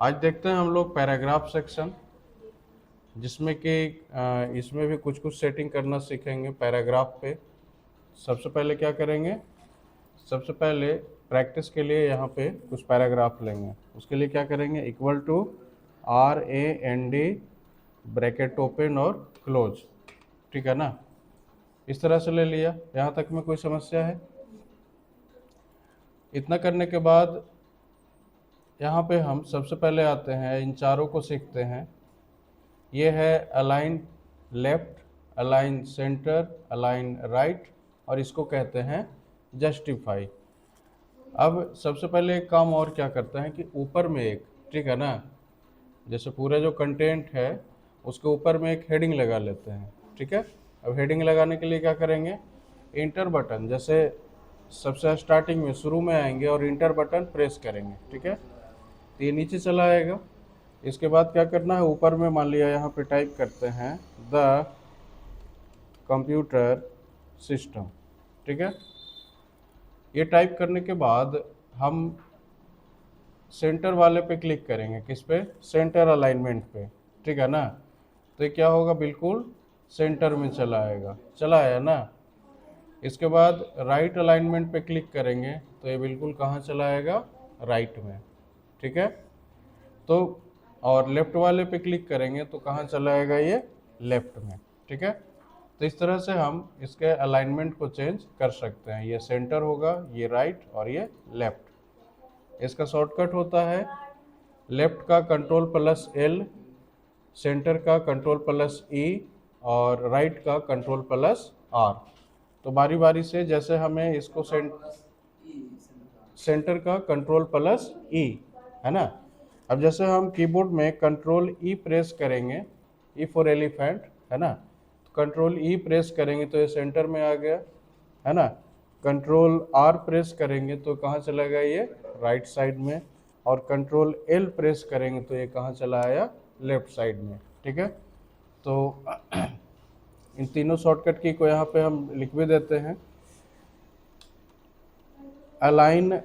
आज देखते हैं हम लोग पैराग्राफ सेक्शन, जिसमें कि इसमें भी कुछ कुछ सेटिंग करना सीखेंगे पैराग्राफ पे। सबसे पहले क्या करेंगे, सबसे पहले प्रैक्टिस के लिए यहाँ पे कुछ पैराग्राफ लेंगे। उसके लिए क्या करेंगे, equal to RAND bracket open और क्लोज, ठीक है ना। इस तरह से ले लिया, यहाँ तक में कोई समस्या है? इतना करने के बाद यहाँ पे हम सबसे पहले आते हैं, इन चारों को सीखते हैं। ये है align left, align centre, align right, और इसको कहते हैं जस्टिफाई। अब सबसे पहले एक काम और क्या करते हैं कि ऊपर में एक, ठीक है ना, जैसे पूरा जो कंटेंट है उसके ऊपर में एक हेडिंग लगा लेते हैं, ठीक है। अब हेडिंग लगाने के लिए क्या करेंगे, इंटर बटन, जैसे सबसे स्टार्टिंग में शुरू में आएंगे और इंटर बटन प्रेस करेंगे, ठीक है, तो ये नीचे चला आएगा। इसके बाद क्या करना है, ऊपर में मान लिया यहाँ पे टाइप करते हैं द कंप्यूटर सिस्टम, ठीक है। ये टाइप करने के बाद हम सेंटर वाले पे क्लिक करेंगे, किस पे, सेंटर अलाइनमेंट पे, ठीक है ना। तो ये क्या होगा, बिल्कुल सेंटर में चला आएगा, चला आया ना। इसके बाद राइट अलाइनमेंट पे क्लिक करेंगे तो ये बिल्कुल कहाँ चला आएगा, राइट में, ठीक है। तो और लेफ्ट वाले पे क्लिक करेंगे तो कहाँ चला आएगा, ये लेफ्ट में, ठीक है। तो इस तरह से हम इसके अलाइनमेंट को चेंज कर सकते हैं, ये सेंटर होगा, ये राइट और ये लेफ्ट। इसका शॉर्टकट होता है लेफ्ट का Ctrl+L, सेंटर का Ctrl+E और राइट का Ctrl+R। तो बारी बारी से, जैसे हमें इसको सेंटर का Ctrl+E है ना। अब जैसे हम कीबोर्ड में Ctrl+E प्रेस करेंगे, E फॉर एलिफेंट है ना, तो Ctrl+E प्रेस करेंगे तो ये सेंटर में आ गया, है ना। Ctrl+R प्रेस करेंगे तो कहाँ चला गया, ये राइट साइड में, और Ctrl+L प्रेस करेंगे तो ये कहाँ चला आया, लेफ्ट साइड में, ठीक है। तो इन तीनों शॉर्टकट की को यहाँ पे हम लिख भी देते हैं। अलाइन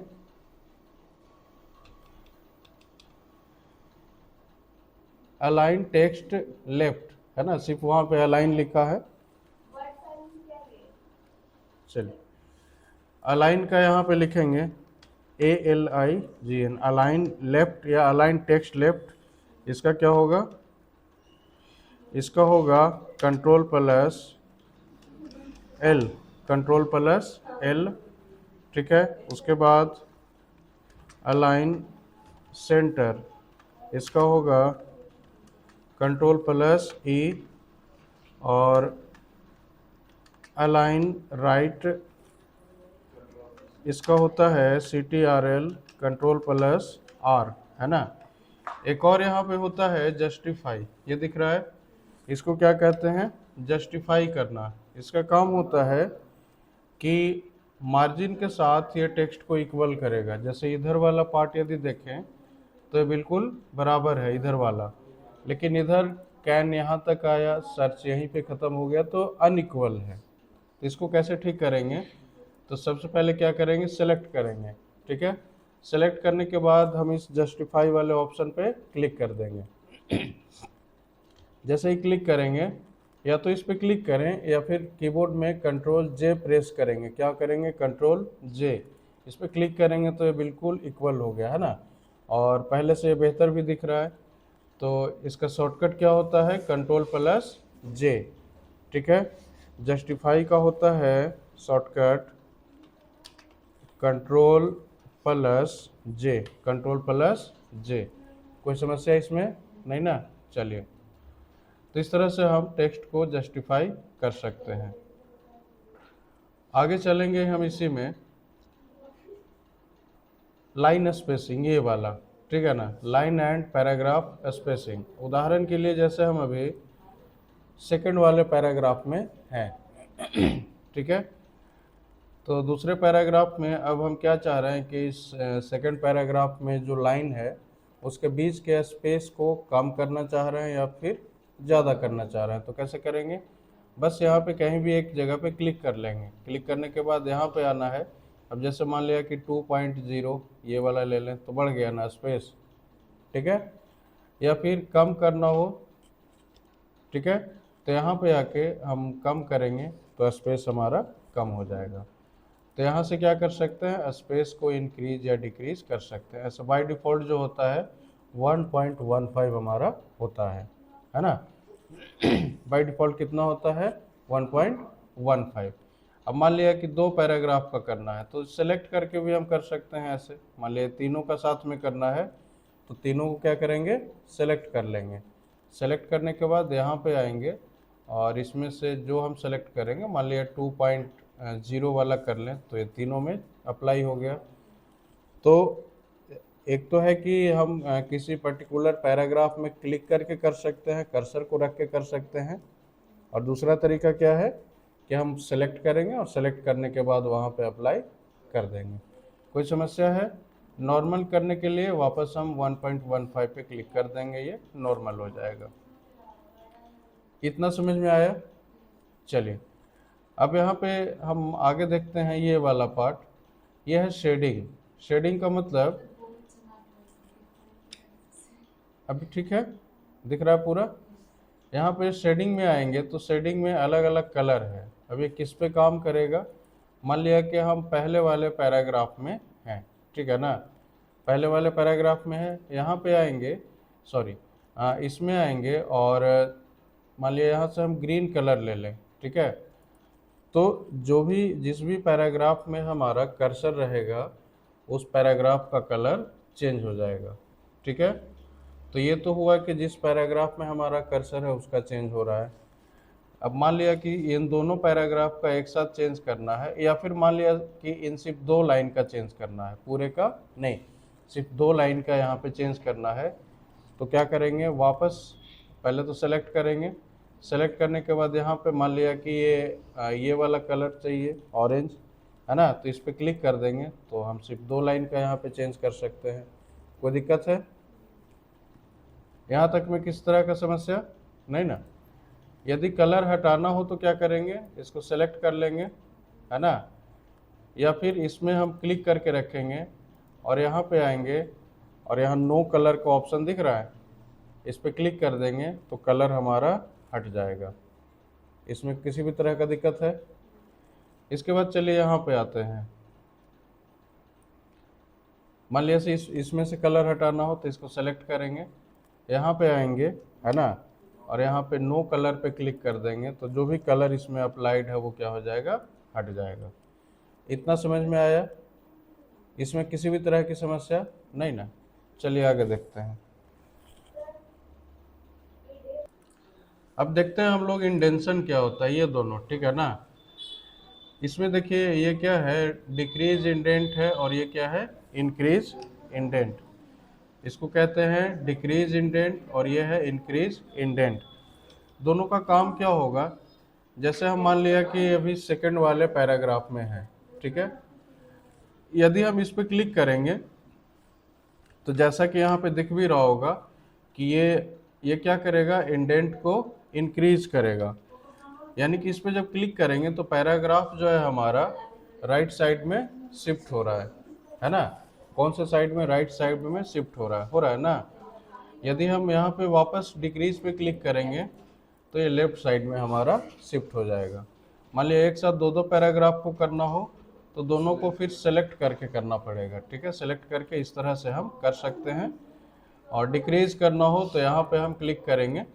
अलाइन टेक्स्ट लेफ्ट है ना, सिर्फ वहाँ पे अलाइन लिखा है। चलिए, अलाइन का यहाँ पे लिखेंगे ALIGN, अलाइन लेफ्ट या अलाइन टेक्स्ट लेफ्ट। इसका क्या होगा, इसका होगा Ctrl+L, Ctrl+L, ठीक है। उसके बाद अलाइन सेंटर, इसका होगा Ctrl+E, और अलाइन राइट, इसका होता है CTRL Ctrl+R, है ना। एक और यहाँ पे होता है जस्टिफाई, ये दिख रहा है, इसको क्या कहते हैं, जस्टिफाई करना। इसका काम होता है कि मार्जिन के साथ ये टेक्स्ट को इक्वल करेगा। जैसे इधर वाला पार्ट यदि देखें तो ये बिल्कुल बराबर है इधर वाला, लेकिन इधर कैन यहाँ तक आया, सर्च यहीं पे ख़त्म हो गया, तो अनइक्वल है। तो इसको कैसे ठीक करेंगे, तो सबसे पहले क्या करेंगे, सेलेक्ट करेंगे, ठीक है। सेलेक्ट करने के बाद हम इस जस्टिफाई वाले ऑप्शन पे क्लिक कर देंगे। जैसे ही क्लिक करेंगे, या तो इस पे क्लिक करें या फिर कीबोर्ड में Ctrl+J प्रेस करेंगे, क्या करेंगे, Ctrl+J, इस पे क्लिक करेंगे तो ये बिल्कुल इक्वल हो गया, है ना, और पहले से बेहतर भी दिख रहा है। तो इसका शॉर्टकट क्या होता है, Ctrl+J, ठीक है। जस्टिफाई का होता है शॉर्टकट Ctrl+J, Ctrl+J। कोई समस्या इसमें नहीं ना, चलिए। तो इस तरह से हम टेक्स्ट को जस्टिफाई कर सकते हैं। आगे चलेंगे हम इसी में, लाइन स्पेसिंग, ये वाला, ठीक है ना, लाइन एंड पैराग्राफ स्पेसिंग। उदाहरण के लिए जैसे हम अभी सेकंड वाले पैराग्राफ में हैं, ठीक है। तो दूसरे पैराग्राफ में अब हम क्या चाह रहे हैं कि इस सेकंड पैराग्राफ में जो लाइन है उसके बीच के स्पेस को कम करना चाह रहे हैं या फिर ज़्यादा करना चाह रहे हैं। तो कैसे करेंगे, बस यहाँ पे कहीं भी एक जगह पे क्लिक कर लेंगे। क्लिक करने के बाद यहाँ पे आना है। अब जैसे मान लिया कि 2.0 ये वाला ले लें तो बढ़ गया ना स्पेस, ठीक है, या फिर कम करना हो, ठीक है, तो यहाँ पे आके हम कम करेंगे तो स्पेस हमारा कम हो जाएगा। तो यहाँ से क्या कर सकते हैं, स्पेस को इंक्रीज या डिक्रीज कर सकते हैं। ऐसा बाय डिफ़ॉल्ट जो होता है 1.15 हमारा होता है ना। बाय डिफ़ॉल्ट कितना होता है, 1.15। अब मान लिया कि 2 पैराग्राफ का करना है तो सेलेक्ट करके भी हम कर सकते हैं ऐसे। मान लिया तीनों का साथ में करना है तो तीनों को क्या करेंगे, सेलेक्ट कर लेंगे। सेलेक्ट करने के बाद यहाँ पे आएंगे और इसमें से जो हम सेलेक्ट करेंगे, मान लिया 2.0 वाला कर लें तो ये तीनों में अप्लाई हो गया। तो एक तो है कि हम किसी पर्टिकुलर पैराग्राफ में क्लिक करके कर सकते हैं, कर्सर को रख के कर सकते हैं, और दूसरा तरीका क्या है कि हम सेलेक्ट करेंगे और सेलेक्ट करने के बाद वहाँ पे अप्लाई कर देंगे। कोई समस्या है? नॉर्मल करने के लिए वापस हम 1.15 पे क्लिक कर देंगे, ये नॉर्मल हो जाएगा। इतना समझ में आया? चलिए अब यहाँ पे हम आगे देखते हैं ये वाला पार्ट। ये है शेडिंग। शेडिंग का मतलब, अभी ठीक है, दिख रहा है पूरा? यहाँ पे शेडिंग में आएंगे तो शेडिंग में अलग अलग कलर है। अब ये किस पे काम करेगा, मान लिया कि हम पहले वाले पैराग्राफ में हैं, ठीक है ना, पहले वाले पैराग्राफ में है, यहाँ पे आएंगे, सॉरी इसमें आएंगे और मान लिया यहाँ से हम ग्रीन कलर ले लें, ठीक है, तो जो भी जिस भी पैराग्राफ में हमारा कर्सर रहेगा उस पैराग्राफ का कलर चेंज हो जाएगा, ठीक है। तो ये तो हुआ कि जिस पैराग्राफ में हमारा कर्सर है उसका चेंज हो रहा है। अब मान लिया कि इन दोनों पैराग्राफ का एक साथ चेंज करना है, या फिर मान लिया कि इन सिर्फ 2 लाइन का चेंज करना है, पूरे का नहीं, सिर्फ 2 लाइन का यहाँ पे चेंज करना है। तो क्या करेंगे, वापस पहले तो सेलेक्ट करेंगे। सेलेक्ट करने के बाद यहाँ पे मान लिया कि ये वाला कलर चाहिए, ऑरेंज, है ना, तो इस पर क्लिक कर देंगे तो हम सिर्फ 2 लाइन का यहाँ पे चेंज कर सकते हैं। कोई दिक्कत है यहाँ तक में? किस तरह का समस्या नहीं ना। यदि कलर हटाना हो तो क्या करेंगे, इसको सेलेक्ट कर लेंगे, है ना, या फिर इसमें हम क्लिक करके रखेंगे और यहाँ पे आएंगे और यहाँ नो कलर का ऑप्शन दिख रहा है, इस पर क्लिक कर देंगे तो कलर हमारा हट जाएगा। इसमें किसी भी तरह का दिक्कत है? इसके बाद चलिए यहाँ पे आते हैं। मान लिया से इसमें से कलर हटाना हो तो इसको सेलेक्ट करेंगे, यहाँ पे आएंगे, है ना, और यहाँ पे नो कलर पे क्लिक कर देंगे तो जो भी कलर इसमें अप्लाइड है वो क्या हो जाएगा, हट जाएगा। इतना समझ में आया? इसमें किसी भी तरह की समस्या नहीं ना। चलिए आगे देखते हैं। अब देखते हैं हम लोग इंडेंशन क्या होता है, ये दोनों, ठीक है ना। इसमें देखिए ये क्या है, डिक्रीज इंडेंट है, और ये क्या है, इंक्रीज इंडेंट। इसको कहते हैं डिक्रीज इंडेंट और ये है इंक्रीज इंडेंट। दोनों का काम क्या होगा, जैसे हम मान लिया कि अभी सेकंड वाले पैराग्राफ में है, ठीक है, यदि हम इस पर क्लिक करेंगे तो जैसा कि यहाँ पे दिख भी रहा होगा कि ये क्या करेगा, इंडेंट को इंक्रीज करेगा। यानी कि इस पर जब क्लिक करेंगे तो पैराग्राफ जो है हमारा राइट साइड में शिफ्ट हो रहा है ना। कौन से साइड में, राइट साइड में शिफ्ट हो रहा है ना। यदि हम यहाँ पे वापस डिक्रीज पे क्लिक करेंगे तो ये लेफ्ट साइड में हमारा शिफ्ट हो जाएगा। मान लिया एक साथ 2 पैराग्राफ को करना हो तो दोनों को फिर सेलेक्ट करके करना पड़ेगा, ठीक है, सेलेक्ट करके इस तरह से हम कर सकते हैं। और डिक्रीज करना हो तो यहाँ पे हम क्लिक करेंगे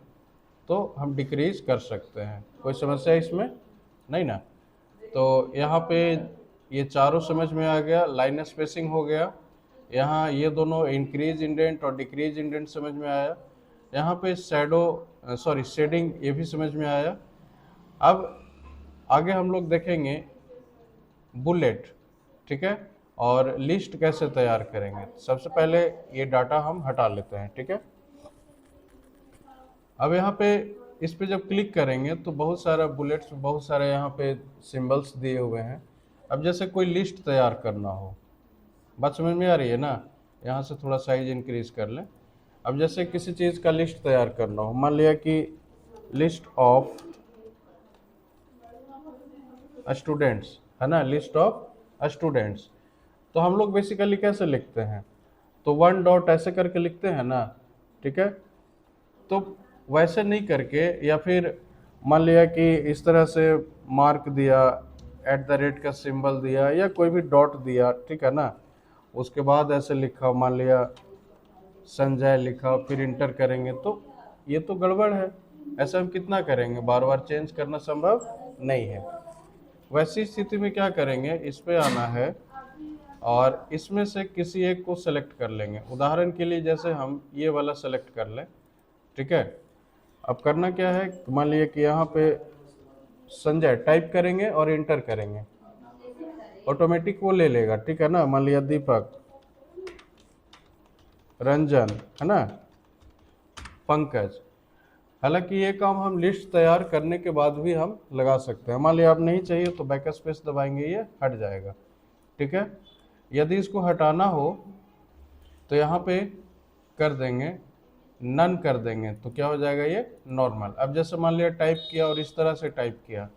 तो हम डिक्रीज कर सकते हैं। कोई समस्या इसमें नहीं ना। तो यहाँ पे ये चारों समझ में आ गया, लाइन स्पेसिंग हो गया, यहाँ ये दोनों इंक्रीज इंडेंट और डिक्रीज इंडेंट समझ में आया, यहाँ पे शेडिंग ये भी समझ में आया। अब आगे हम लोग देखेंगे बुलेट, ठीक है, और लिस्ट कैसे तैयार करेंगे। सबसे पहले ये डाटा हम हटा लेते हैं, ठीक है। अब यहाँ पे इस पे जब क्लिक करेंगे तो बहुत सारा बुलेट्स, बहुत सारे यहाँ पे सिंबल्स दिए हुए हैं। अब जैसे कोई लिस्ट तैयार करना हो, बात समझ में आ रही है ना, यहाँ से थोड़ा साइज इंक्रीज कर लें। अब जैसे किसी चीज़ का लिस्ट तैयार करना हो, मान लिया कि लिस्ट ऑफ स्टूडेंट्स, है ना, लिस्ट ऑफ स्टूडेंट्स, तो हम लोग बेसिकली कैसे लिखते हैं, तो 1 डॉट ऐसे करके लिखते हैं ना, ठीक है। तो वैसे नहीं करके, या फिर मान लिया कि इस तरह से मार्क दिया, एट द रेट का सिंबल दिया, या कोई भी डॉट दिया, ठीक है ना, उसके बाद ऐसे लिखा, मान लिया संजय लिखा, फिर इंटर करेंगे, तो ये तो गड़बड़ है। ऐसा हम कितना करेंगे, बार बार चेंज करना संभव नहीं है। वैसी स्थिति में क्या करेंगे, इस पे आना है और इसमें से किसी एक को सेलेक्ट कर लेंगे। उदाहरण के लिए जैसे हम ये वाला सेलेक्ट कर लें, ठीक है। अब करना क्या है, मान लीजिए कि यहाँ पे संजय टाइप करेंगे और इंटर करेंगे, ऑटोमेटिक वो ले लेगा, ठीक है ना। मान लिया दीपक, रंजन, है ना, पंकज। हालांकि ये काम हम लिस्ट तैयार करने के बाद भी हम लगा सकते हैं। मान लिया आप नहीं चाहिए तो बैक स्पेस दबाएंगे, ये हट जाएगा, ठीक है। यदि इसको हटाना हो तो यहाँ पे कर देंगे, नन कर देंगे, तो क्या हो जाएगा, ये नॉर्मल। अब जैसे मान लिया टाइप किया और इस तरह से टाइप किया,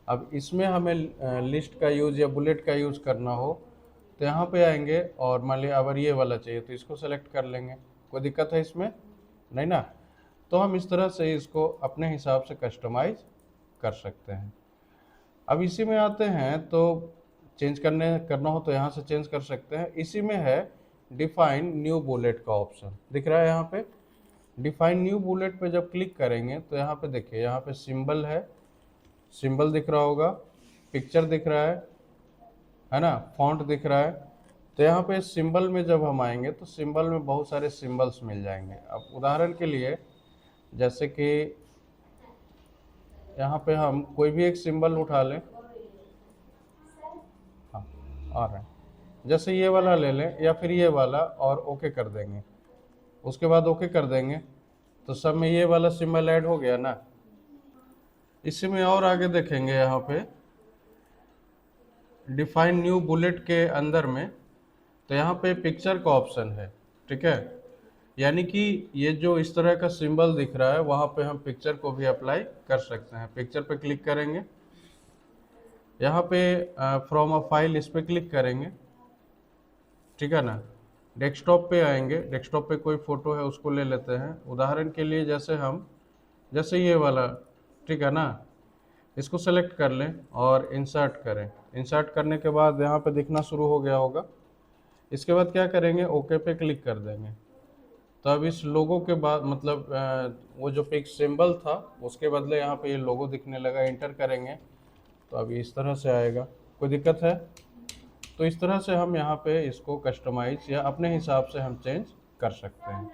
अब इसमें हमें लिस्ट का यूज़ या बुलेट का यूज़ करना हो तो यहाँ पे आएंगे और मान लिया अगर ये वाला चाहिए तो इसको सेलेक्ट कर लेंगे। कोई दिक्कत है इसमें, नहीं ना। तो हम इस तरह से इसको अपने हिसाब से कस्टमाइज कर सकते हैं। अब इसी में आते हैं तो चेंज करना हो तो यहाँ से चेंज कर सकते हैं। इसी में है डिफाइन न्यू बुलेट का ऑप्शन, दिख रहा है यहाँ पे। डिफाइन न्यू बुलेट पे जब क्लिक करेंगे तो यहाँ पे देखिए, यहाँ पे सिंबल है, सिंबल दिख रहा होगा, पिक्चर दिख रहा है ना, फॉन्ट दिख रहा है। तो यहाँ पे सिंबल में जब हम आएंगे तो सिंबल में बहुत सारे सिंबल्स मिल जाएंगे। अब उदाहरण के लिए जैसे कि यहाँ पे हम कोई भी एक सिंबल उठा लें, हाँ आ रहा है, जैसे ये वाला ले लें या फिर ये वाला, और ओके कर देंगे। उसके बाद ओके कर देंगे तो सब में ये वाला सिंबल ऐड हो गया ना। इसी में और आगे देखेंगे, यहाँ पे डिफाइन न्यू बुलेट के अंदर में तो यहाँ पे पिक्चर का ऑप्शन है, ठीक है। यानी कि ये जो इस तरह का सिंबल दिख रहा है वहाँ पे हम पिक्चर को भी अप्लाई कर सकते हैं। पिक्चर पे क्लिक करेंगे, यहाँ पे फ्रॉम अ फाइल इस पे क्लिक करेंगे, ठीक है ना। डेस्कटॉप पे आएंगे, डेस्कटॉप पे कोई फ़ोटो है उसको ले लेते हैं। उदाहरण के लिए जैसे ये वाला, ठीक है ना, इसको सेलेक्ट कर लें और इंसर्ट करें। इंसर्ट करने के बाद यहाँ पे दिखना शुरू हो गया होगा। इसके बाद क्या करेंगे, ओके पे क्लिक कर देंगे। तो अब इस लोगो के बाद मतलब वो जो पिक सिंबल था उसके बदले यहाँ पे ये लोगो दिखने लगा। इंटर करेंगे तो अभी इस तरह से आएगा। कोई दिक्कत है? तो इस तरह से हम यहाँ पे इसको कस्टमाइज या अपने हिसाब से हम चेंज कर सकते हैं।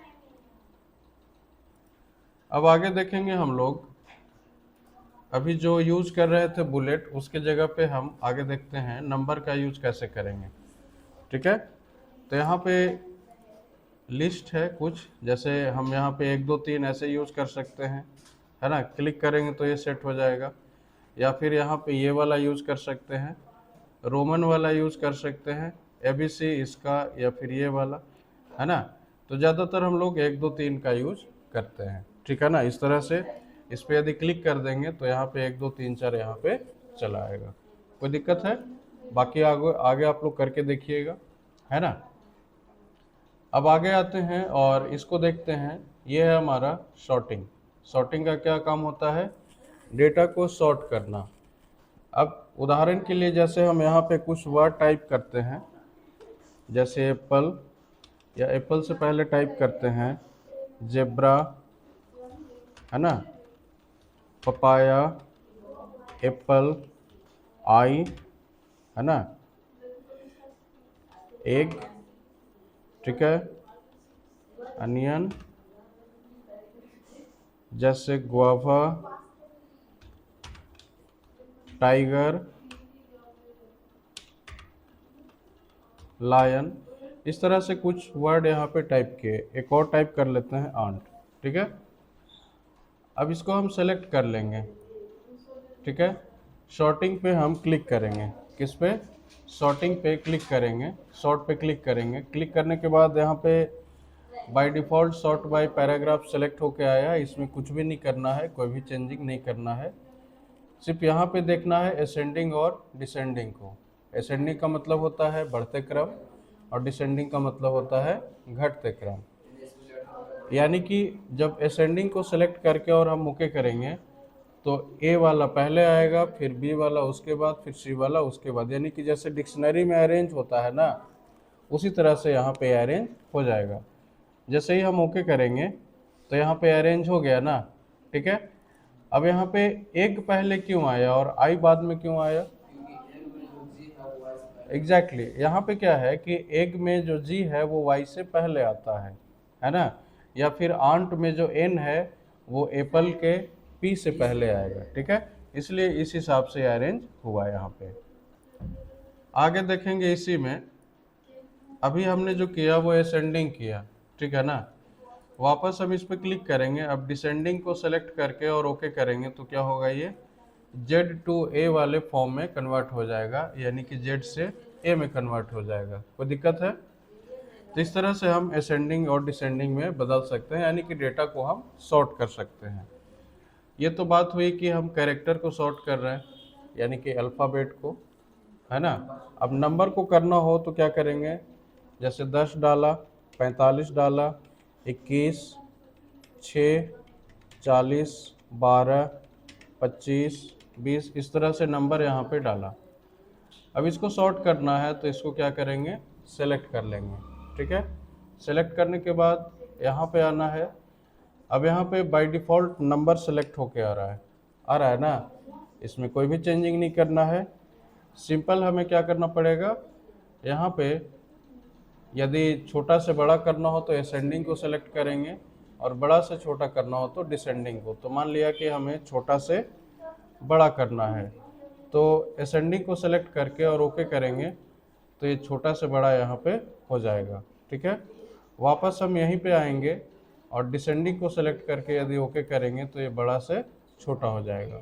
अब आगे देखेंगे हम लोग, अभी जो यूज कर रहे थे बुलेट, उसके जगह पे हम आगे देखते हैं नंबर का यूज कैसे करेंगे, ठीक है। तो यहाँ पे लिस्ट है कुछ, जैसे हम यहाँ पे 1 2 3 ऐसे यूज कर सकते हैं, है ना। क्लिक करेंगे तो ये सेट हो जाएगा। या फिर यहाँ पे ये वाला यूज कर सकते हैं, रोमन वाला यूज कर सकते हैं, ABC इसका, या फिर ये वाला, है ना। तो ज़्यादातर हम लोग 1 2 3 का यूज करते हैं, ठीक है ना। इस तरह से इस पर यदि क्लिक कर देंगे तो यहाँ पे 1 2 3 4 यहाँ पे चला आएगा। कोई दिक्कत है? बाकी आगे आगे आप लोग करके देखिएगा, है ना। अब आगे आते हैं और इसको देखते हैं। ये है हमारा सॉर्टिंग। सॉर्टिंग का क्या काम होता है, डेटा को सॉर्ट करना। अब उदाहरण के लिए जैसे हम यहाँ पे कुछ वर्ड टाइप करते हैं, जैसे एप्पल, या एप्पल से पहले टाइप करते हैं जेब्रा, है ना, पपाया, एप्पल, आई, है ना, एग, ठीक है, अनियन, जैसे गुआवा, टाइगर, लायन। इस तरह से कुछ वर्ड यहाँ पे टाइप किए। एक और टाइप कर लेते हैं आंट, ठीक है। अब इसको हम सेलेक्ट कर लेंगे, ठीक है। सॉर्टिंग पे हम क्लिक करेंगे, किस पे, सॉर्टिंग पे क्लिक करेंगे, सॉर्ट पे क्लिक करेंगे। क्लिक करने के बाद यहाँ पे by default sort by paragraph select होके आया। इसमें कुछ भी नहीं करना है, कोई भी चेंजिंग नहीं करना है। सिर्फ यहाँ पे देखना है असेंडिंग और डिसेंडिंग को। असेंडिंग का मतलब होता है बढ़ते क्रम, और डिसेंडिंग का मतलब होता है घटते क्रम। यानी कि जब असेंडिंग को सेलेक्ट करके और हम ओके करेंगे तो ए वाला पहले आएगा, फिर बी वाला उसके बाद, फिर सी वाला उसके बाद। यानी कि जैसे डिक्शनरी में अरेंज होता है ना, उसी तरह से यहाँ पे अरेंज हो जाएगा। जैसे ही हम ओके करेंगे तो यहाँ पे अरेंज हो गया ना, ठीक है। अब यहाँ पे एग पहले क्यों आया और आई बाद में क्यों आया? एग्जैक्टली यहाँ पे क्या है कि एग में जो जी है वो वाई से पहले आता है ना, या फिर आंट में जो एन है वो एप्पल के पी से पहले आएगा, ठीक है। इसलिए इस हिसाब से अरेंज हुआ यहाँ पे। आगे देखेंगे इसी में, अभी हमने जो किया वो असेंडिंग किया, ठीक है ना। वापस हम इस पर क्लिक करेंगे, अब डिसेंडिंग को सेलेक्ट करके और ओके करेंगे तो क्या होगा, ये जेड टू ए वाले फॉर्म में कन्वर्ट हो जाएगा, यानी कि जेड से ए में कन्वर्ट हो जाएगा। कोई दिक्कत है? तो इस तरह से हम असेंडिंग और डिसेंडिंग में बदल सकते हैं, यानी कि डेटा को हम सॉर्ट कर सकते हैं। ये तो बात हुई कि हम कैरेक्टर को सॉर्ट कर रहे हैं, यानी कि अल्फ़ाबेट को, है ना। अब नंबर को करना हो तो क्या करेंगे, जैसे 10 डाला, 45 डाला, 21, 6, 40, 12, 25, 20, इस तरह से नंबर यहाँ पे डाला। अब इसको सॉर्ट करना है तो इसको क्या करेंगे, सेलेक्ट कर लेंगे, ठीक है। सेलेक्ट करने के बाद यहाँ पे आना है। अब यहाँ पे बाय डिफ़ॉल्ट नंबर सेलेक्ट होके आ रहा है ना, इसमें कोई भी चेंजिंग नहीं करना है। सिंपल हमें क्या करना पड़ेगा, यहाँ पे यदि छोटा से बड़ा करना हो तो असेंडिंग को सेलेक्ट करेंगे और बड़ा से छोटा करना हो तो डिसेंडिंग को। तो मान लिया कि हमें छोटा से बड़ा करना है तो असेंडिंग को सेलेक्ट करके और ओके करेंगे तो ये छोटा से बड़ा यहाँ पे हो जाएगा, ठीक है। वापस हम यहीं पे आएंगे और डिसेंडिंग को सेलेक्ट करके यदि ओके करेंगे तो ये बड़ा से छोटा हो जाएगा।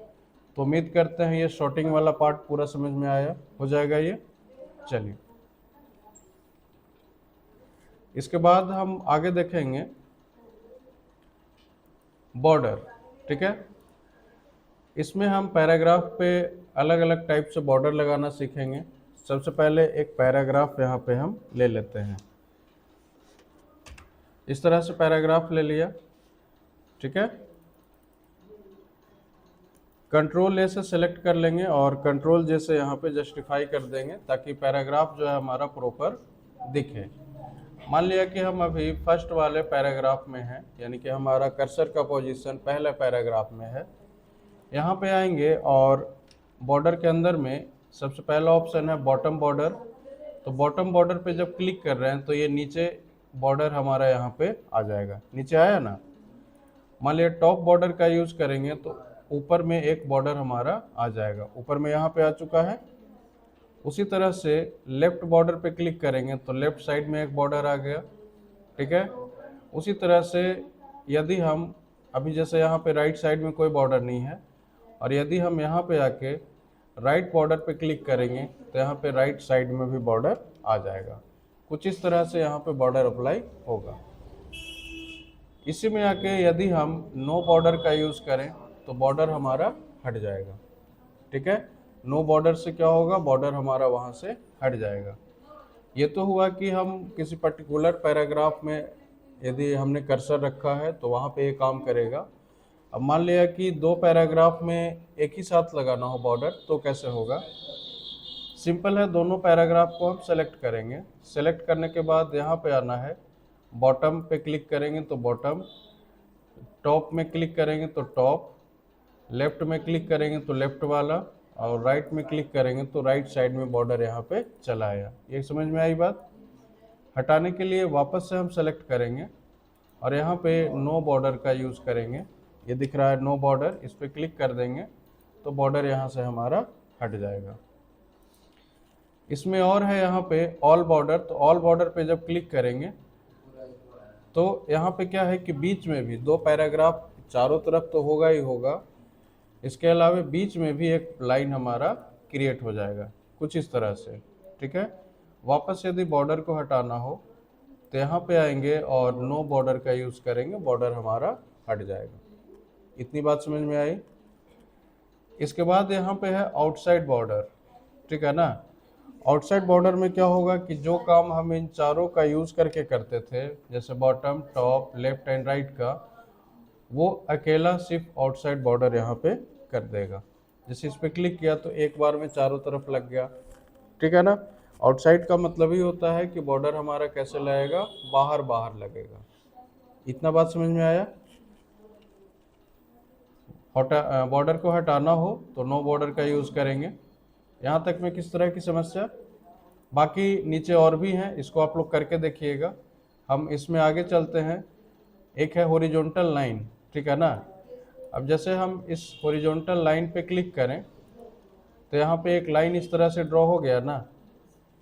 तो उम्मीद करते हैं ये सॉर्टिंग वाला पार्ट पूरा समझ में आया हो जाएगा ये। चलिए इसके बाद हम आगे देखेंगे बॉर्डर, ठीक है। इसमें हम पैराग्राफ पे अलग अलग टाइप से बॉर्डर लगाना सीखेंगे। सबसे पहले एक पैराग्राफ यहाँ पे हम ले लेते हैं, इस तरह से पैराग्राफ ले लिया, ठीक है। कंट्रोल ए से सेलेक्ट कर लेंगे और कंट्रोल जे से यहाँ पे जस्टिफाई कर देंगे ताकि पैराग्राफ जो है हमारा प्रॉपर दिखे। मान लिया कि हम अभी फर्स्ट वाले पैराग्राफ में हैं, यानी कि हमारा कर्सर का पोजीशन पहले पैराग्राफ में है। यहाँ पे आएंगे और बॉर्डर के अंदर में सबसे पहला ऑप्शन है बॉटम बॉर्डर। तो बॉटम बॉर्डर पे जब क्लिक कर रहे हैं तो ये नीचे बॉर्डर हमारा यहाँ पे आ जाएगा, नीचे आया ना। मान लिया टॉप बॉर्डर का यूज़ करेंगे तो ऊपर में एक बॉर्डर हमारा आ जाएगा, ऊपर में यहाँ पे आ चुका है। उसी तरह से लेफ्ट बॉर्डर पे क्लिक करेंगे तो लेफ्ट साइड में एक बॉर्डर आ गया, ठीक है। उसी तरह से यदि हम अभी जैसे यहाँ पे राइट साइड में कोई बॉर्डर नहीं है और यदि हम यहाँ पे आके राइट बॉर्डर पे क्लिक करेंगे तो यहाँ पे राइट साइड में भी बॉर्डर आ जाएगा। कुछ इस तरह से यहाँ पे बॉर्डर अप्लाई होगा। इसी में आके यदि हम नो बॉर्डर का यूज़ करें तो बॉर्डर हमारा हट जाएगा, ठीक है। नो बॉर्डर से क्या होगा, बॉर्डर हमारा वहाँ से हट जाएगा। ये तो हुआ कि हम किसी पर्टिकुलर पैराग्राफ में यदि हमने कर्सर रखा है तो वहाँ पे ये काम करेगा। अब मान लिया कि दो पैराग्राफ में एक ही साथ लगाना हो बॉर्डर तो कैसे होगा, सिंपल है। दोनों पैराग्राफ को हम सेलेक्ट करेंगे, सेलेक्ट करने के बाद यहाँ पे आना है, बॉटम पे क्लिक करेंगे तो बॉटम, टॉप में क्लिक करेंगे तो टॉप, लेफ्ट में क्लिक करेंगे तो लेफ्ट वाला और राइट में क्लिक करेंगे तो राइट साइड में बॉर्डर यहाँ पे चला आया। ये समझ में आई बात। हटाने के लिए वापस से हम सेलेक्ट करेंगे और यहाँ पे नो बॉर्डर का यूज़ करेंगे। ये दिख रहा है नो बॉर्डर, इस पर क्लिक कर देंगे तो बॉर्डर यहाँ से हमारा हट जाएगा। इसमें और है यहाँ पे ऑल बॉर्डर। तो ऑल बॉर्डर पे जब क्लिक करेंगे तो यहाँ पे क्या है कि बीच में भी दो पैराग्राफ, चारों तरफ तो होगा ही होगा, इसके अलावा बीच में भी एक लाइन हमारा क्रिएट हो जाएगा कुछ इस तरह से, ठीक है। वापस यदि बॉर्डर को हटाना हो तो यहाँ पे आएंगे और नो बॉर्डर का यूज़ करेंगे, बॉर्डर हमारा हट जाएगा। इतनी बात समझ में आई। इसके बाद यहाँ पे है आउटसाइड बॉर्डर, ठीक है ना। आउटसाइड बॉर्डर में क्या होगा कि जो काम हम इन चारों का यूज़ करके करते थे, जैसे bottom, top, left and right का, वो अकेला सिर्फ आउटसाइड बॉर्डर यहाँ पे कर देगा। जैसे इस पर क्लिक किया तो एक बार में चारों तरफ लग गया, ठीक है ना। आउटसाइड का मतलब ही होता है कि बॉर्डर हमारा कैसे लगेगा, बाहर बाहर लगेगा। इतना बात समझ में आया। बॉर्डर को हटाना हो तो नो बॉर्डर का यूज़ करेंगे। यहाँ तक में किस तरह की समस्या, बाकी नीचे और भी हैं, इसको आप लोग करके देखिएगा। हम इसमें आगे चलते हैं। एक है हॉरिजॉन्टल लाइन, ठीक है ना। अब जैसे हम इस हॉरिजॉन्टल लाइन पे क्लिक करें तो यहाँ पे एक लाइन इस तरह से ड्रॉ हो गया ना।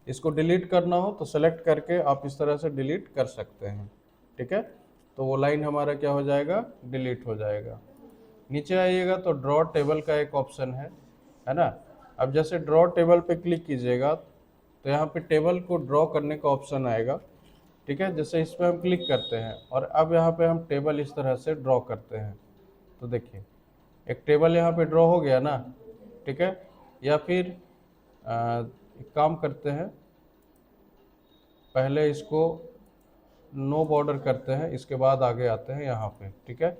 इसको डिलीट करना हो तो सेलेक्ट करके आप इस तरह से डिलीट कर सकते हैं, ठीक है। तो वो लाइन हमारा क्या हो जाएगा, डिलीट हो जाएगा। नीचे आइएगा तो ड्रॉ टेबल का एक ऑप्शन है ना। अब जैसे ड्रॉ टेबल पे क्लिक कीजिएगा तो यहाँ पे टेबल को ड्रॉ करने का ऑप्शन आएगा, ठीक है। जैसे इस पर हम क्लिक करते हैं और अब यहाँ पे हम टेबल इस तरह से ड्रॉ करते हैं तो देखिए एक टेबल यहाँ पे ड्रॉ हो गया ना, ठीक है। या फिर एक काम करते हैं, पहले इसको नो बॉर्डर करते हैं, इसके बाद आगे आते हैं यहाँ पे, ठीक है।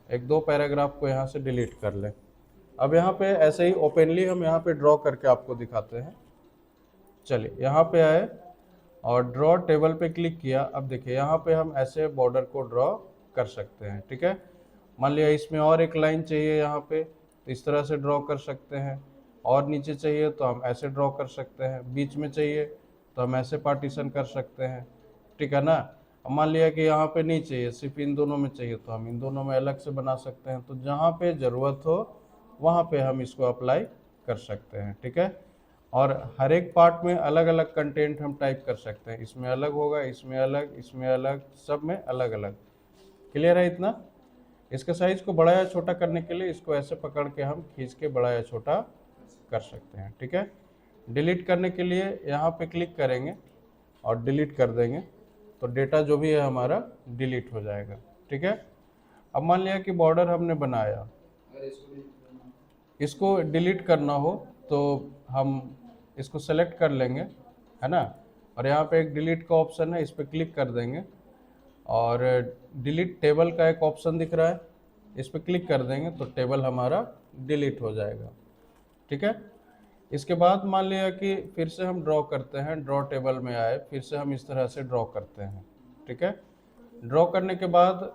एक दो पैराग्राफ को यहाँ से डिलीट कर लें। अब यहाँ पे ऐसे ही ओपनली हम यहाँ पे ड्रॉ करके आपको दिखाते हैं। चलिए यहाँ पे आए और ड्रॉ टेबल पे क्लिक किया। अब देखिए यहाँ पे हम ऐसे बॉर्डर को ड्रॉ कर सकते हैं, ठीक है। मान लिया इसमें और एक लाइन चाहिए यहाँ पे तो इस तरह से ड्रॉ कर सकते हैं, और नीचे चाहिए तो हम ऐसे ड्रॉ कर सकते हैं, बीच में चाहिए तो हम ऐसे पार्टीशन कर सकते हैं, ठीक है ना। अब मान लिया कि यहाँ पे नहीं चाहिए, सिर्फ इन दोनों में चाहिए तो हम इन दोनों में अलग से बना सकते हैं। तो जहाँ पे ज़रूरत हो वहाँ पे हम इसको अप्लाई कर सकते हैं, ठीक है। और हर एक पार्ट में अलग अलग कंटेंट हम टाइप कर सकते हैं, इसमें अलग होगा, इसमें अलग, इसमें अलग, सब में अलग अलग। क्लियर है इतना। इसके साइज को बड़ा या छोटा करने के लिए इसको ऐसे पकड़ के हम खींच के बड़ा या छोटा कर सकते हैं, ठीक है। डिलीट करने के लिए यहाँ पे क्लिक करेंगे और डिलीट कर देंगे तो डेटा जो भी है हमारा डिलीट हो जाएगा, ठीक है। अब मान लिया कि बॉर्डर हमने बनाया, इसको डिलीट करना हो तो हम इसको सेलेक्ट कर लेंगे, है ना। और यहाँ पे एक डिलीट का ऑप्शन है, इस पर क्लिक कर देंगे और डिलीट टेबल का एक ऑप्शन दिख रहा है, इस पर क्लिक कर देंगे तो टेबल हमारा डिलीट हो जाएगा, ठीक है। इसके बाद मान लिया कि फिर से हम ड्रॉ करते हैं, ड्रॉ टेबल में आए, फिर से हम इस तरह से ड्रॉ करते हैं, ठीक है। ड्रॉ करने के बाद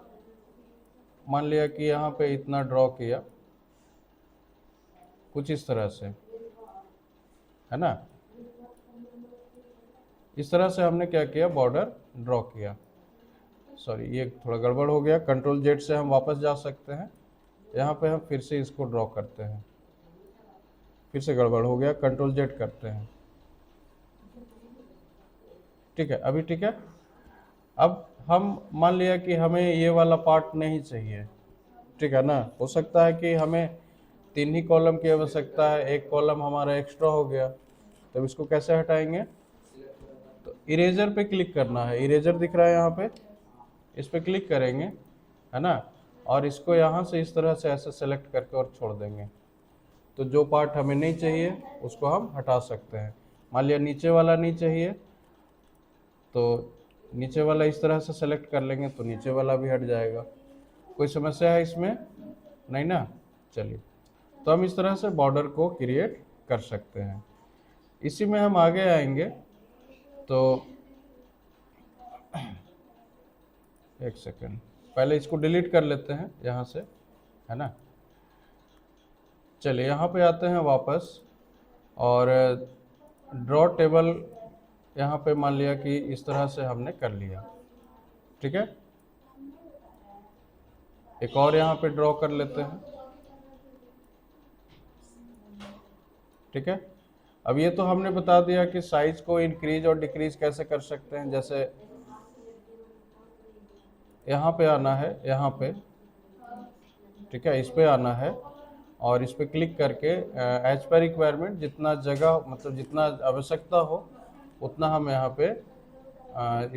मान लिया कि यहाँ पे इतना ड्रॉ किया कुछ इस तरह से, है ना। इस तरह से हमने क्या किया, बॉर्डर ड्रॉ किया। सॉरी ये थोड़ा गड़बड़ हो गया, कंट्रोल जेड से हम वापस जा सकते हैं। यहाँ पे हम फिर से इसको ड्रॉ करते हैं, फिर से गड़बड़ हो गया, कंट्रोल जेड करते हैं, ठीक है। अभी ठीक है। अब हम मान लिया कि हमें ये वाला पार्ट नहीं चाहिए, ठीक है ना। हो सकता है कि हमें 3 ही कॉलम की आवश्यकता है, एक कॉलम हमारा एक्स्ट्रा हो गया, तो इसको कैसे हटाएंगे, तो इरेजर पे क्लिक करना है। इरेजर दिख रहा है यहाँ पे, इस पे क्लिक करेंगे, है ना। और इसको यहाँ से इस तरह से ऐसे सेलेक्ट करके और छोड़ देंगे तो जो पार्ट हमें नहीं चाहिए उसको हम हटा सकते हैं। मान लिया नीचे वाला नहीं चाहिए तो नीचे वाला इस तरह से सेलेक्ट कर लेंगे तो नीचे वाला भी हट जाएगा। कोई समस्या है इसमें, नहीं ना। चलिए तो हम इस तरह से बॉर्डर को क्रिएट कर सकते हैं। इसी में हम आगे आएंगे तो एक सेकेंड, पहले इसको डिलीट कर लेते हैं यहाँ से, है ना। चलिए यहाँ पे आते हैं वापस और ड्रॉ टेबल यहाँ पे मान लिया कि इस तरह से हमने कर लिया, ठीक है। एक और यहाँ पे ड्रॉ कर लेते हैं, ठीक है। अब ये तो हमने बता दिया कि साइज को इंक्रीज और डिक्रीज कैसे कर सकते हैं। जैसे यहाँ पे आना है, यहाँ पे, ठीक है, इस पे आना है और इस पे क्लिक करके एज पर रिक्वायरमेंट जितना जगह मतलब जितना आवश्यकता हो उतना हम यहाँ पे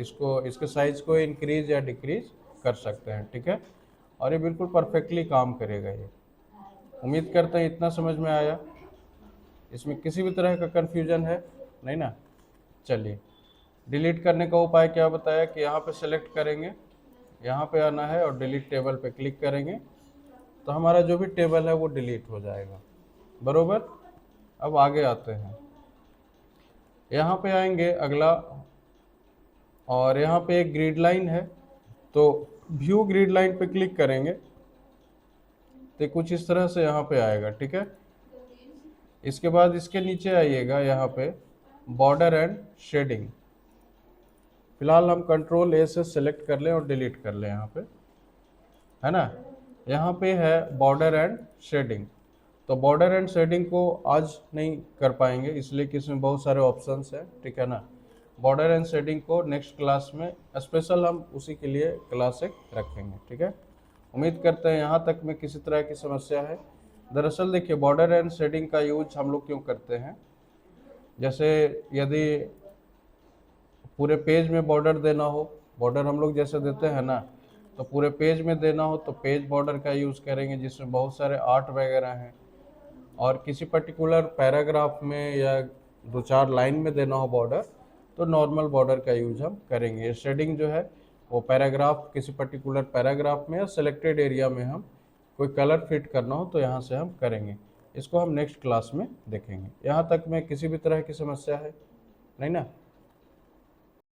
इसको इसके साइज को इंक्रीज या डिक्रीज कर सकते हैं, ठीक है। और ये बिल्कुल परफेक्टली काम करेगा ये। उम्मीद करते हैं इतना समझ में आया। इसमें किसी भी तरह का कन्फ्यूजन है नहीं ना। चलिए, डिलीट करने का उपाय क्या बताया कि यहाँ पे सेलेक्ट करेंगे, यहाँ पे आना है और डिलीट टेबल पे क्लिक करेंगे तो हमारा जो भी टेबल है वो डिलीट हो जाएगा। बरोबर। अब आगे आते हैं, यहाँ पे आएंगे अगला, और यहाँ पे एक ग्रिड लाइन है तो व्यू ग्रिड लाइन पे क्लिक करेंगे तो कुछ इस तरह से यहाँ पे आएगा। ठीक है, इसके बाद इसके नीचे आइएगा, यहाँ पे बॉर्डर एंड शेडिंग। फिलहाल हम कंट्रोल ए से सेलेक्ट कर लें और डिलीट कर लें यहाँ पे, है ना। यहाँ पे है बॉर्डर एंड शेडिंग, तो बॉर्डर एंड शेडिंग को आज नहीं कर पाएंगे इसलिए कि इसमें बहुत सारे ऑप्शंस हैं। ठीक है ना, बॉर्डर एंड शेडिंग को नेक्स्ट क्लास में स्पेशल हम उसी के लिए क्लास एक रखेंगे। ठीक है, उम्मीद करते हैं यहाँ तक में किसी तरह की समस्या है। दरअसल देखिए, बॉर्डर एंड शेडिंग का यूज हम लोग क्यों करते हैं, जैसे यदि पूरे पेज में बॉर्डर देना हो, बॉर्डर हम लोग जैसे देते हैं ना, तो पूरे पेज में देना हो तो पेज बॉर्डर का यूज़ करेंगे जिसमें बहुत सारे आर्ट वगैरह हैं। और किसी पर्टिकुलर पैराग्राफ में या दो चार लाइन में देना हो बॉर्डर तो नॉर्मल बॉर्डर का यूज हम करेंगे। शेडिंग जो है वो पैराग्राफ, किसी पर्टिकुलर पैराग्राफ में या सिलेक्टेड एरिया में हम कोई कलर फिट करना हो तो यहाँ से हम करेंगे। इसको हम नेक्स्ट क्लास में देखेंगे। यहाँ तक में किसी भी तरह की समस्या है नहीं ना।